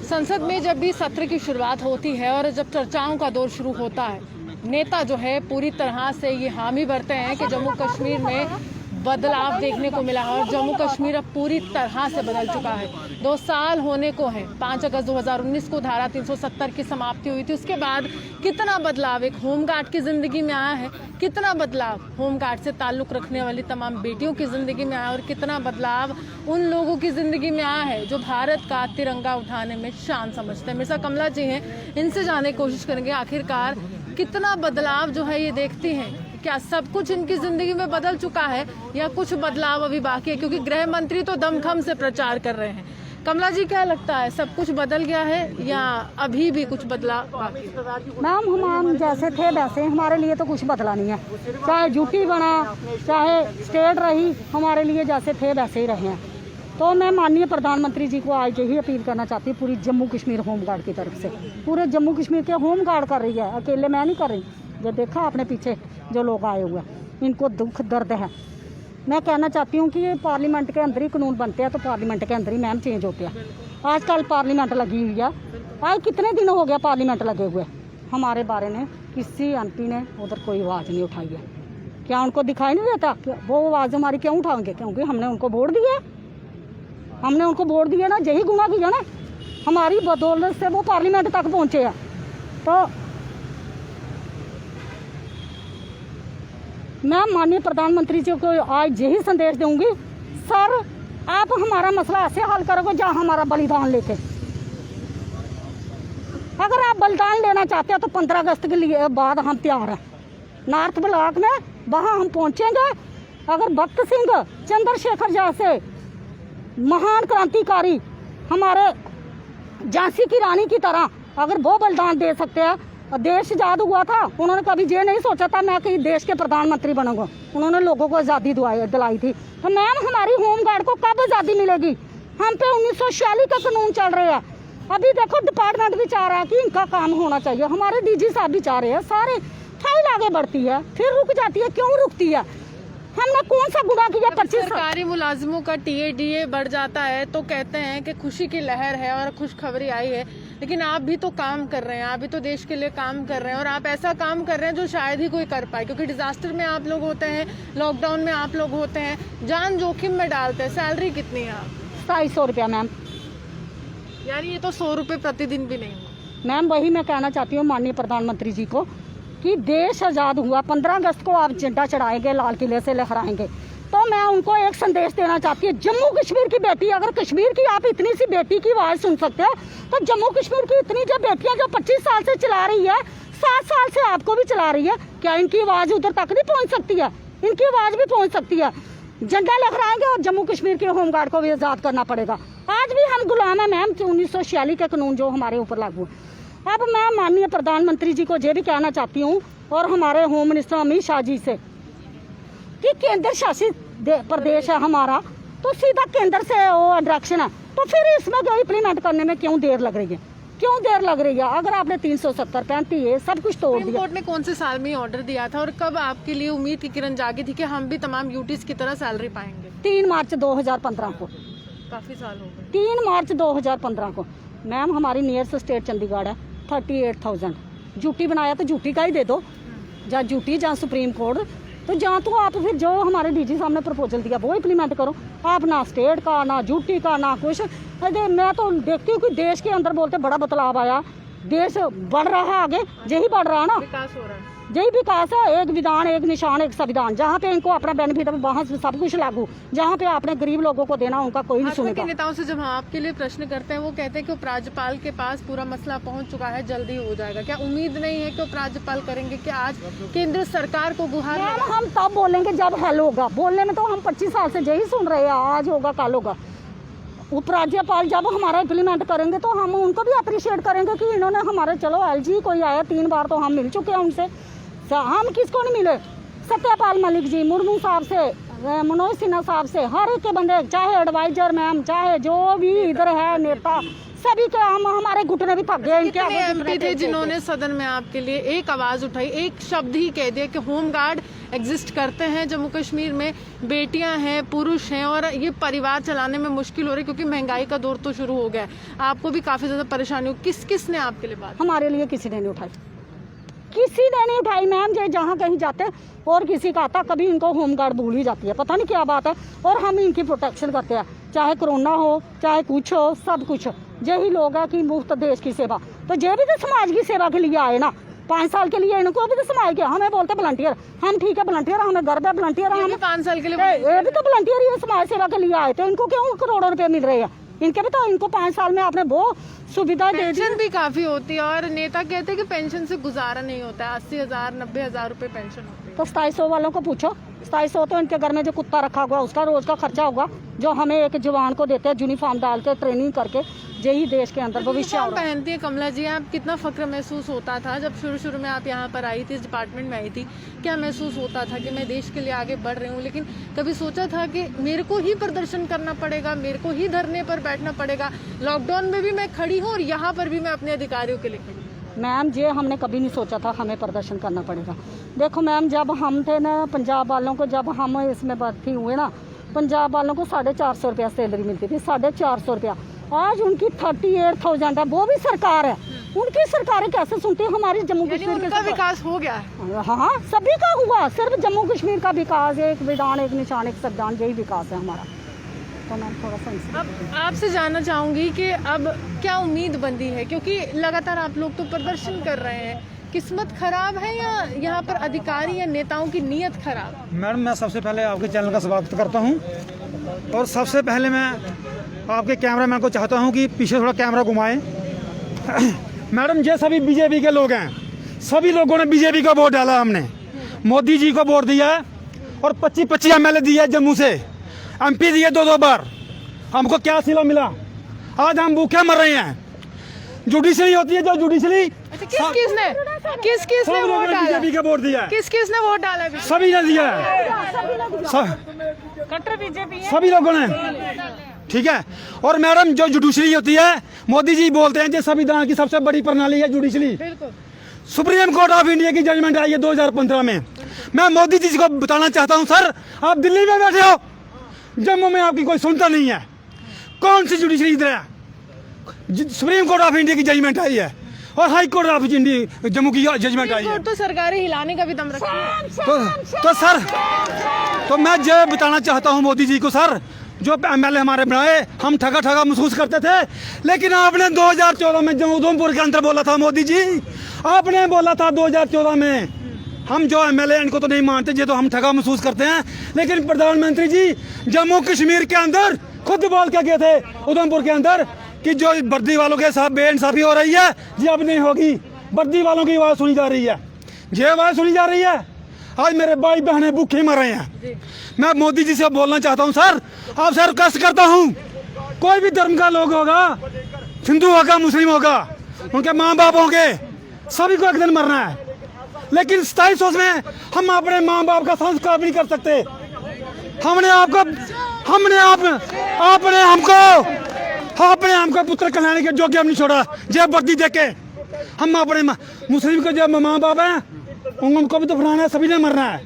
संसद में जब भी सत्र की शुरुआत होती है और जब चर्चाओं का दौर शुरू होता है, नेता जो है पूरी तरह से ये हामी भरते हैं कि जम्मू कश्मीर में बदलाव देखने को मिला है और जम्मू कश्मीर अब पूरी तरह से बदल चुका है। 2 साल होने को है। 5 अगस्त 2019 को धारा 370 की समाप्ति हुई थी। उसके बाद कितना बदलाव एक होमगार्ड की जिंदगी में आया है, कितना बदलाव होमगार्ड से ताल्लुक रखने वाली तमाम बेटियों की जिंदगी में आया और कितना बदलाव उन लोगों की जिंदगी में आया है जो भारत का तिरंगा उठाने में शान समझते हैं। मेरे साथ कमला जी हैं, इनसे जानने की कोशिश करेंगे आखिरकार कितना बदलाव जो है ये देखती हैं। क्या सब कुछ इनकी जिंदगी में बदल चुका है या कुछ बदलाव अभी बाकी है? क्योंकि गृह मंत्री तो दमखम से प्रचार कर रहे हैं। कमला जी, क्या लगता है, सब कुछ बदल गया है या अभी भी कुछ बदलाव बाकी है? मैम, हम जैसे थे वैसे, हमारे लिए तो कुछ बदला नहीं है। चाहे ड्यूटी बना, चाहे स्टेट रही, हमारे लिए जैसे थे वैसे ही रहे हैं। तो मैं माननीय प्रधानमंत्री जी को आज यही अपील करना चाहती हूँ पूरी जम्मू कश्मीर होमगार्ड की तरफ से। पूरे जम्मू कश्मीर के होमगार्ड कर रही है, अकेले मैं नहीं कर रही। जो देखा आपने पीछे जो लोग आए हुए हैं, इनको दुख दर्द है। मैं कहना चाहती हूँ कि पार्लियामेंट के अंदर ही कानून बनते हैं, तो पार्लियामेंट के अंदर ही मैम चेंज होते हैं। आजकल पार्लियामेंट लगी हुई है, आज कितने दिन हो गया पार्लियामेंट लगे हुए। हमारे बारे में किसी एमपी ने उधर कोई आवाज़ नहीं उठाई है। क्या उनको दिखाई नहीं देता? वो आवाज़ हमारी क्यों उठाएंगे? क्योंकि हमने उनको वोट दिया, हमने उनको वोट दिया ना, यही गुनाह किया ना। हमारी बदौलत से वो पार्लियामेंट तक पहुँचे हैं। तो मैं माननीय प्रधानमंत्री जी को आज यही संदेश दूंगी, सर आप हमारा मसला ऐसे हल करोगे जहाँ हमारा बलिदान लेके। अगर आप बलिदान लेना चाहते हो तो 15 अगस्त के लिए बाद हम तैयार हैं। नॉर्थ ब्लॉक में वहाँ हम पहुँचेंगे। अगर भगत सिंह, चंद्रशेखर जैसे महान क्रांतिकारी हमारे झांसी की रानी की तरह अगर वो बलिदान दे सकते हैं। देश आज़ाद हुआ था, उन्होंने कभी ये नहीं सोचा था मैं कि देश के प्रधानमंत्री बनूंगा। उन्होंने लोगों को आज़ादी दिलाई थी। तो मैम, हमारी होमगार्ड को कब आज़ादी मिलेगी? हम पे 1946 का कानून चल रहे हैं। अभी देखो डिपार्टमेंट भी चाह रहा है कि इनका काम होना चाहिए। हमारे डीजी साहब भी चाह रहे हैं। सारे फाइल आगे बढ़ती है, फिर रुक जाती है। क्यों रुकती है? हमने कौन सा गुनाह किया? 25 सरकारी मुलाजिमों का टीए बढ़ जाता है तो कहते हैं कि खुशी की लहर है और खुशखबरी आई है। लेकिन आप भी तो काम कर रहे हैं, आप भी तो देश के लिए काम कर रहे हैं और आप ऐसा काम कर रहे हैं जो शायद ही कोई कर पाए। क्योंकि डिजास्टर में आप लोग होते हैं, लॉकडाउन में आप लोग होते हैं, जान जोखिम में डालते हैं। सैलरी कितनी है? 250 रुपया मैम। यानी ये तो 100 रुपये प्रतिदिन भी नहीं मैम। वही मैं कहना चाहती हूँ माननीय प्रधानमंत्री जी को कि देश आज़ाद हुआ, 15 अगस्त को आप झंडा चढ़ाएंगे, लाल किले से लहराएंगे। तो मैं उनको एक संदेश देना चाहती हूँ, जम्मू कश्मीर की बेटी, अगर कश्मीर की आप इतनी सी बेटी की आवाज़ सुन सकते हो तो जम्मू कश्मीर की इतनी जो बेटियाँ जो 25 साल से चला रही है, 7 साल से आपको भी चला रही है, क्या इनकी आवाज़ उधर तक नहीं पहुँच सकती है? इनकी आवाज़ भी पहुँच सकती है। झंडा लहराएंगे और जम्मू कश्मीर के होमगार्ड को भी आज़ाद करना पड़ेगा। आज भी हम गुलाम हैं मैम, 1946 का कानून जो हमारे ऊपर लागू है। अब मैं माननीय प्रधानमंत्री जी को ये भी कहना चाहती हूँ और हमारे होम मिनिस्टर अमित शाह जी से कि केंद्र शासित प्रदेश है हमारा, तो सीधा केंद्र से वो डायरेक्शन है, तो फिर इसमें जो इम्प्लीमेंट करने में क्यों देर लग रही है? क्यों देर लग रही है? अगर आपने 370, 35 सब कुछ तोड़ दिया। कोर्ट ने कौन से साल में ऑर्डर दिया था और कब आपके लिए उम्मीद की किरण जागी थी कि हम भी तमाम यूटीज की तरह सैलरी पाएंगे? 3 मार्च 2015 को। काफी साल हो गए। 3 मार्च 2015 को मैम। हमारी नियरेस्ट स्टेट चंडीगढ़ है। 38,000 ड्यूटी बनाया तो ड्यूटी का ही दे दो, जहाँ ड्यूटी जहाँ सुप्रीम कोर्ट, तो जहाँ तो आप फिर जो हमारे डीजी साहब ने प्रपोजल दिया वो इम्प्लीमेंट करो। आप ना स्टेट का, ना ड्यूटी का, ना कुछ। मैं तो देखती हूँ कि देश के अंदर बोलते बड़ा बदलाव आया, देश बढ़ रहा है आगे, यही बढ़ रहा है ना, विकास हो रहा है। यही विकास है। एक विधान, एक निशान, एक संविधान। जहाँ पे इनको अपना बेनिफिट है वहाँ से सब कुछ लागू, जहाँ पे आपने गरीब लोगों को देना उनका कोई नहीं सुनेगा। नेताओं से जब हम आपके लिए प्रश्न करते हैं वो कहते हैं कि उपराज्यपाल के पास पूरा मसला पहुंच चुका है, जल्दी हो जाएगा। क्या उम्मीद नहीं है कि उपराज्यपाल करेंगे? क्या आज केंद्र सरकार को गुहार? हम तब बोलेंगे जब हल होगा। बोलने में तो हम 25 साल से यही सुन रहे हैं, आज होगा कल होगा। उपराज्यपाल जब हमारा इम्प्लीमेंट करेंगे तो हम उनको भी अप्रिशिएट करेंगे कि इन्होंने हमारे, चलो LG कोई आया 3 बार तो हम मिल चुके हैं उनसे। हम किसको नहीं मिले? सत्यपाल मलिक जी, मुर्मू साहब से मनोज सिन्हा साहब से, हर एक के बंदे, चाहे एडवाइजर मैम, चाहे जो भी इधर है नेता, सभी के हम हमारे घुटने भी थक गए। इनके एमपी थे जिन्होंने सदन में आपके लिए एक आवाज उठाई, एक शब्द ही कह दिया कि होम गार्ड एग्जिस्ट करते हैं जम्मू कश्मीर में, बेटियां हैं, पुरुष हैं और ये परिवार चलाने में मुश्किल हो रही है क्योंकि महंगाई का दौर तो शुरू हो गया है, आपको भी काफी ज्यादा परेशानी हो। किस ने आपके लिए बात? हमारे लिए किसी ने नहीं उठाई, किसी ने नहीं उठाई मैम। जो जहाँ कहीं जाते और किसी का आता, कभी इनको होम गार्ड भूल ही जाती है, पता नहीं क्या बात है। और हम इनकी प्रोटेक्शन करते हैं, चाहे कोरोना हो चाहे कुछ हो, सब कुछ यही लोग हैं कि मुफ्त देश की सेवा। तो ये भी तो समाज की सेवा के लिए आए ना, 5 साल के लिए इनको भी तो समाज के, हमें बोलते वलंटियर, हम ठीक है वलंटियर, हमें गर्व है वलंटियर, हम 5 साल के लिए ये भी तो वलंटियर ही समाज सेवा के लिए आए थे। इनको क्यों करोड़ों रुपए मिल रहे हैं? इनके भी तो, इनको 5 साल में आपने वो सुविधा दे दी। पेंशन भी काफी होती है और नेता कहते हैं कि पेंशन से गुजारा नहीं होता है, 80,000 90,000 रुपए पेंशन होती है। तो 2700 वालों को पूछो, 2700 तो इनके घर में जो कुत्ता रखा हुआ उसका रोज का खर्चा होगा, जो हमें एक जवान को देते हैं यूनिफॉर्म डाल के ट्रेनिंग करके, यही देश के अंदर भविष्य पहनती है। कमला जी, आप कितना फक्र महसूस होता था जब शुरू में आप यहाँ पर आई थी, इस डिपार्टमेंट में आई थी? क्या महसूस होता था कि मैं देश के लिए आगे बढ़ रही हूँ, लेकिन कभी सोचा था कि मेरे को ही प्रदर्शन करना पड़ेगा, मेरे को ही धरने पर बैठना पड़ेगा, लॉकडाउन में भी मैं खड़ी हूँ और यहाँ पर भी मैं अपने अधिकारियों के लिए खड़ी हूँ? मैम ये हमने कभी नहीं सोचा था हमें प्रदर्शन करना पड़ेगा। देखो मैम, जब हम थे ना पंजाब वालों को, जब हम इसमें भर्ती हुए ना, पंजाब वालों को 450 रुपया सैलरी मिलती थी, 450 रुपया। आज उनकी 38,000 है, वो भी सरकार है। उनकी सरकारें कैसे सुनती है हमारी जम्मू कश्मीर का विकास हो गया है? हाँ, सभी का हुआ, सिर्फ जम्मू कश्मीर का विकास, एक विधान एक निशान एक संविधान, यही विकास है हमारा। तो मैं थोड़ा सा अब आपसे जानना चाहूँगी कि अब क्या उम्मीद बंदी है, क्योंकि लगातार आप लोग तो प्रदर्शन कर रहे हैं, किस्मत खराब है या यहाँ पर अधिकारी या नेताओं की नीयत खराब? मैडम, मैं सबसे पहले आपके चैनल का स्वागत करता हूँ और सबसे पहले मैं आपके कैमरामैन को चाहता हूँ कि पीछे थोड़ा कैमरा घुमाएं। मैडम, ये सभी बीजेपी के लोग हैं, सभी लोगों ने बीजेपी का वोट डाला, हमने मोदी जी को वोट दिया है और 25 MLA दिया है जम्मू से, MP दिए 2 बार। हमको क्या सिला मिला? आज हम भूखे मर रहे हैं। जुडिशरी होती है जो जुडिशरी, किसने वोट डाला? बीजेपी का वोट दिया है। किसने वोट डाला? सभी ने दिया है, कट्टर बीजेपी सभी लोगों ने, ठीक है। और मैडम, जो जुडिशरी होती है, मोदी जी बोलते हैं कि संविधान की सबसे बड़ी प्रणाली है judiciary. Supreme court of India की जजमेंट आई है 2015 में। मैं मोदी जी को बताना चाहता हूं, सर आप दिल्ली में बैठे हो, जम्मू में आपकी कोई सुनता नहीं है। कौन सी जुडिशरी इधर है? सुप्रीम कोर्ट ऑफ इंडिया की जजमेंट आई है और high court of India Jammu की जजमेंट आई है। तो सरकारें हिलाने का भी दम रखती है। तो सर, तो मैं ये बताना चाहता हूँ मोदी जी को, सर जो MLA हमारे बनाए, हम ठगा महसूस करते थे, लेकिन आपने 2014 में जम्मू उधमपुर के अंदर बोला था, मोदी जी आपने बोला था 2014 में, हम जो MLA इनको तो नहीं मानते, ये तो हम ठगा महसूस करते हैं, लेकिन प्रधानमंत्री जी जम्मू कश्मीर के अंदर खुद बोल के गए थे उधमपुर के अंदर कि जो वर्दी वालों के साथ बेइंसाफी हो रही है ये अब नहीं होगी। वर्दी वालों की आवाज़ सुनी जा रही है, ये आवाज़ सुनी जा रही है। आज मेरे भाई बहनें भूखे मर रहे हैं। मैं मोदी जी से बोलना चाहता हूं, सर आप सर कष्ट करता हूं, कोई भी धर्म का लोग होगा, हिंदू होगा मुस्लिम होगा, उनके माँ बाप होंगे, सभी को एक दिन मरना है, लेकिन 2700 में हम अपने माँ बाप का संस्कार भी नहीं कर सकते। आपने हमको पुत्र कहलाने के योग्य हम नहीं छोड़ा। जब वर्दी देके हम अपने मुस्लिम के जो माँ बाप हैं उनको भी तो फलाना है, सभी ने मरना है,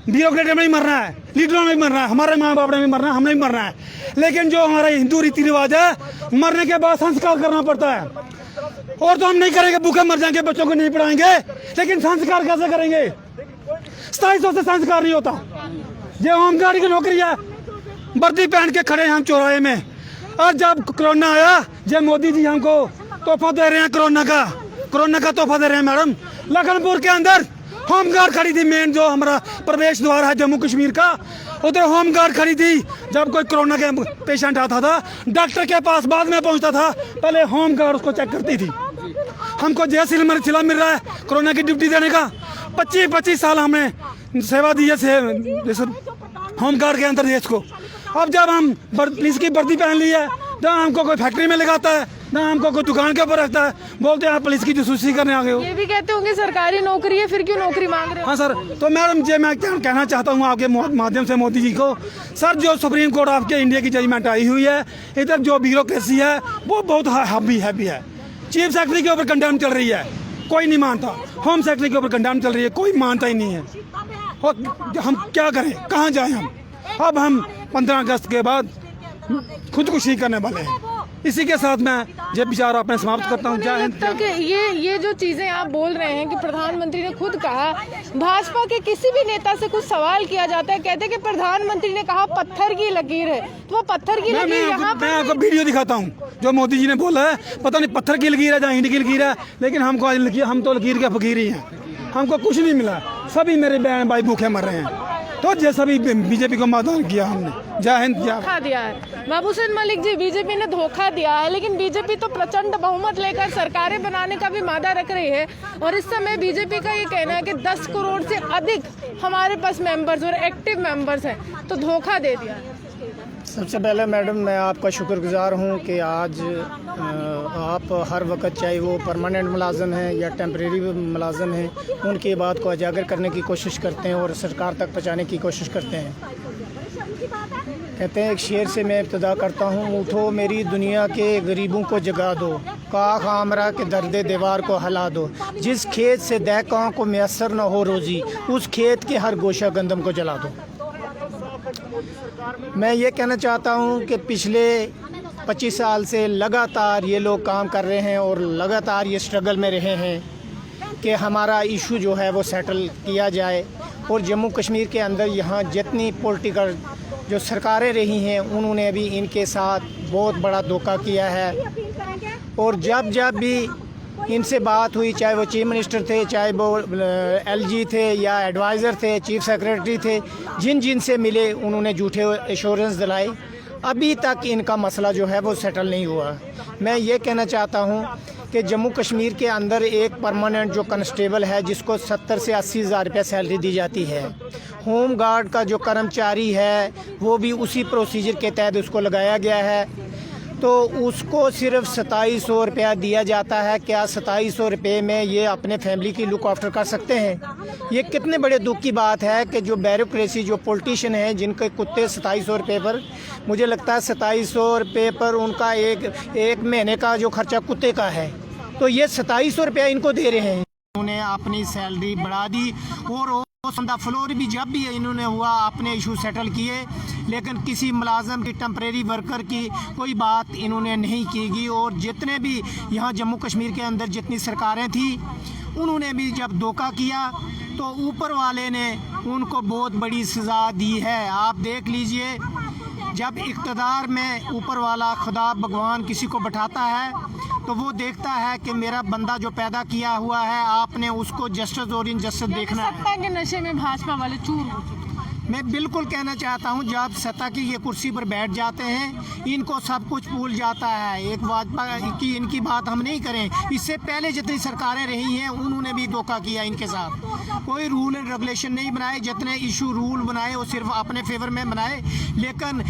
ब्यूरोक्रेट में भी मरना है, लीडरों में भी मरना है, हमारे माँ बाप ने भी मरना है, हमने भी मरना है। लेकिन जो हमारा हिंदू रीति रिवाज है, मरने के बाद संस्कार करना पड़ता है। और तो हम नहीं करेंगे, भूखे मर जाएंगे, बच्चों को नहीं पढ़ाएंगे, लेकिन संस्कार कैसे करेंगे? 2700 से संस्कार नहीं होता। ये होमगार्ड की नौकरी है, वर्दी पहन के खड़े हैं हम चौराहे में। और जब कोरोना आया, जब मोदी जी हमको तोहफा दे रहे हैं, कोरोना का तोहफा दे रहे हैं। मैडम, लखनपुर के अंदर होमगार्ड खड़ी थी, मेन जो हमारा प्रवेश द्वार है जम्मू कश्मीर का, उधर होमगार्ड खड़ी थी। जब कोई कोरोना के पेशेंट आता था, डॉक्टर के पास बाद में पहुंचता था, पहले होमगार्ड उसको चेक करती थी। हमको जैसे सिला मिल रहा है कोरोना की ड्यूटी देने का। 25 साल हमने सेवा दी है होमगार्ड के अंदर देश को। अब जब हम पुलिस की वर्दी पहन ली है, ना हमको कोई फैक्ट्री में लगाता है, ना हमको कोई दुकान के ऊपर रखता है। बोलते हैं आप पुलिस की जासूसी करने आ गए हो। ये भी कहते होंगे सरकारी नौकरी है, फिर क्यों नौकरी मांग रहे हो? हाँ सर, तो मैडम जी मैं क्या कहना चाहता हूँ आपके माध्यम से मोदी जी को, सर जो सुप्रीम कोर्ट आपके इंडिया की जजमेंट आई हुई है, इधर जो ब्यूरोक्रेसी है वो बहुत हैवी है। चीफ सेक्रेटरी के ऊपर कंडेम चल रही है, कोई नहीं मानता। होम सेक्रेटरी के ऊपर कंडेम चल रही है, कोई मानता ही नहीं है। और हम क्या करें, कहाँ जाएं हम? अब हम 15 अगस्त के बाद खुदकुशी करने वाले हैं। इसी के साथ मैं जब विचार अपने समाप्त करता हूँ। जय हिंद। तक ये जो चीजें आप बोल रहे हैं कि प्रधानमंत्री ने खुद कहा, भाजपा के किसी भी नेता से कुछ सवाल किया जाता है, कहते हैं कि प्रधानमंत्री ने कहा पत्थर की लकीर है, तो वो पत्थर की लकीर यहाँ मैं आपको वीडियो दिखाता हूँ जो मोदी जी ने बोला है। पता नहीं पत्थर की लकीर है या ईंट की लकीर है, लेकिन हम तो लकीर के फकीर ही हैं। हमको कुछ नहीं मिला, सभी मेरे बहन भाई भूखे मर रहे हैं। तो जैसा भी बीजेपी को मतदान किया हमने। जय हिंद। धोखा दिया है महबूब मलिक जी, बीजेपी ने धोखा दिया है, लेकिन बीजेपी तो प्रचंड बहुमत लेकर सरकारें बनाने का भी वादा रख रही है। और इस समय बीजेपी का ये कहना है कि 10 करोड़ से अधिक हमारे पास मेंबर्स और एक्टिव मेंबर्स हैं, तो धोखा दे दिया है। सबसे पहले मैडम मैं आपका शुक्रगुजार हूँ कि आज आप हर वक्त, चाहे वो परमानेंट मुलाजम हैं या टेम्परेरी मुलाजम हैं, उनकी बात को उजागर करने की कोशिश करते हैं और सरकार तक पहुँचाने की कोशिश करते हैं। कहते हैं एक शेर से मैं इब्तिदा करता हूँ, उठो मेरी दुनिया के गरीबों को जगा दो, काख आमरा के दर्दे दीवार को हिला दो, जिस खेत से दहकाओं को मैसर न हो रोज़ी, उस खेत के हर गोशा गंदम को जला दो। मैं ये कहना चाहता हूँ कि पिछले 25 साल से लगातार ये लोग काम कर रहे हैं और लगातार ये स्ट्रगल में रहे हैं कि हमारा इशू जो है वो सेटल किया जाए। और जम्मू कश्मीर के अंदर यहाँ जितनी पॉलिटिकल जो सरकारें रही हैं, उन्होंने भी इनके साथ बहुत बड़ा धोखा किया है। और जब भी इनसे बात हुई, चाहे वो चीफ मिनिस्टर थे, चाहे वो एलजी थे या एडवाइज़र थे, चीफ सेक्रेटरी थे, जिन से मिले उन्होंने झूठे एश्योरेंस दिलाए। अभी तक इनका मसला जो है वो सेटल नहीं हुआ। मैं ये कहना चाहता हूँ कि जम्मू कश्मीर के अंदर एक परमानेंट जो कांस्टेबल है, जिसको 70 से 80 हज़ार रुपये सैलरी दी जाती है, होम गार्ड का जो कर्मचारी है वो भी उसी प्रोसीजर के तहत उसको लगाया गया है, तो उसको सिर्फ 2700 रुपया दिया जाता है। क्या 2700 रुपये में ये अपने फैमिली की लुक आफ्टर कर सकते हैं? ये कितने बड़े दुख की बात है कि जो ब्यूरोक्रेसी, जो पॉलिटिशियन हैं, जिनके कुत्ते 2700 रुपये पर, मुझे लगता है 2700 रुपये पर उनका एक महीने का जो खर्चा कुत्ते का है, तो ये 2700 रुपया इनको दे रहे हैं। उन्होंने अपनी सैलरी बढ़ा दी और संदा फ्लोर भी जब भी इन्होंने हुआ अपने इशू सेटल किए, लेकिन किसी मुलाजम की, टेम्परेरी वर्कर की कोई बात इन्होंने नहीं की। और जितने भी यहाँ जम्मू कश्मीर के अंदर जितनी सरकारें थी, उन्होंने भी जब धोखा किया तो ऊपर वाले ने उनको बहुत बड़ी सज़ा दी है। आप देख लीजिए, जब इक़्तिदार में ऊपर वाला खुदा भगवान किसी को बैठाता है तो वो देखता है कि मेरा बंदा जो पैदा किया हुआ है, आपने उसको जस्टिस और इनजस्टिस देखना है। सत्ता के नशे में भाजपा वाले चूर हो चुके हैं। मैं बिल्कुल कहना चाहता हूं, जब सत्ता की ये कुर्सी पर बैठ जाते हैं, इनको सब कुछ भूल जाता है। एक बात की इनकी बात हम नहीं करें, इससे पहले जितनी सरकारें रही हैं उन्होंने भी धोखा किया इनके साथ। कोई रूल एंड रेगुलेशन नहीं बनाए, जितने इशू रूल बनाए वो सिर्फ अपने फेवर में बनाए। लेकिन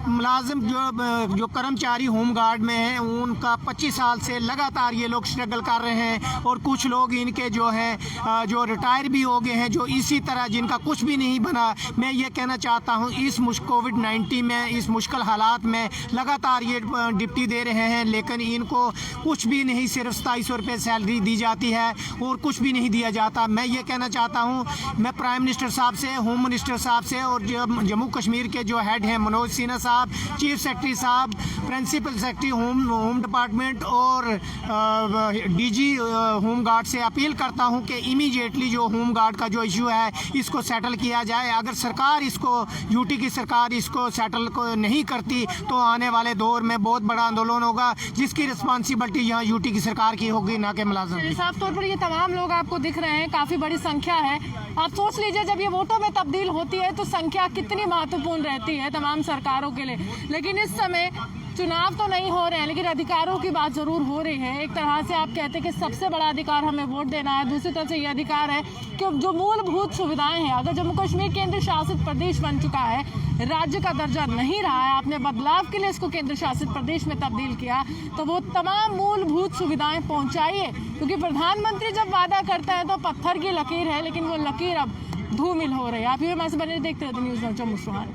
मुलाजिम जो कर्मचारी होम गार्ड में हैं, उनका 25 साल से लगातार ये लोग स्ट्रगल कर रहे हैं। और कुछ लोग इनके जो हैं जो रिटायर भी हो गए हैं, जो इसी तरह जिनका कुछ भी नहीं बना। मैं ये कहना चाहता हूँ, इस कोविड-19 में, इस मुश्किल हालात में लगातार ये डिप्टी दे रहे हैं, लेकिन इनको कुछ भी नहीं, सिर्फ 2700 रुपये सैलरी दी जाती है और कुछ भी नहीं दिया जाता। मैं ये कहना चाहता हूँ, मैं प्राइम मिनिस्टर साहब से, होम मिनिस्टर साहब से और जम्मू कश्मीर के जो हेड हैं मनोज सिन्हा साहब, चीफ सेक्रेटरी साहब, प्रिंसिपल सेक्रेटरी होम डिपार्टमेंट और डीजी होम गार्ड से अपील करता हूं कि इमीडिएटली जो होम गार्ड का जो इशू है इसको सेटल किया जाए। अगर सरकार इसको, यूटी की सरकार इसको सेटल को नहीं करती तो आने वाले दौर में बहुत बड़ा आंदोलन होगा, जिसकी रिस्पॉन्सिबिलिटी यहाँ यूटी की सरकार की होगी, ना कि मुलाजिम की। साफ तौर पर ये तमाम लोग आपको दिख रहे हैं, काफ़ी बड़ी संख्या है। आप सोच लीजिए, जब ये वोटों में तब्दील होती है तो संख्या कितनी महत्वपूर्ण रहती है तमाम सरकारों के लिए। लेकिन इस समय चुनाव तो नहीं हो रहे हैं लेकिन अधिकारों की बात जरूर हो रही है। एक तरह से आप कहते हैं कि सबसे बड़ा अधिकार हमें वोट देना है, दूसरी तरफ से ये अधिकार है कि जो मूलभूत सुविधाएं हैं, अगर जम्मू कश्मीर केंद्र शासित प्रदेश बन चुका है, राज्य का दर्जा नहीं रहा है, आपने बदलाव के लिए इसको केंद्र शासित प्रदेश में तब्दील किया, तो वो तमाम मूलभूत सुविधाएं पहुंचाइए। क्योंकि प्रधानमंत्री जब वादा करता है तो पत्थर की लकीर है, लेकिन वो लकीर अब धूमिल हो रही है। आप ये हमारे से बने देखते रहते न्यूज़ जम्मू सुहान।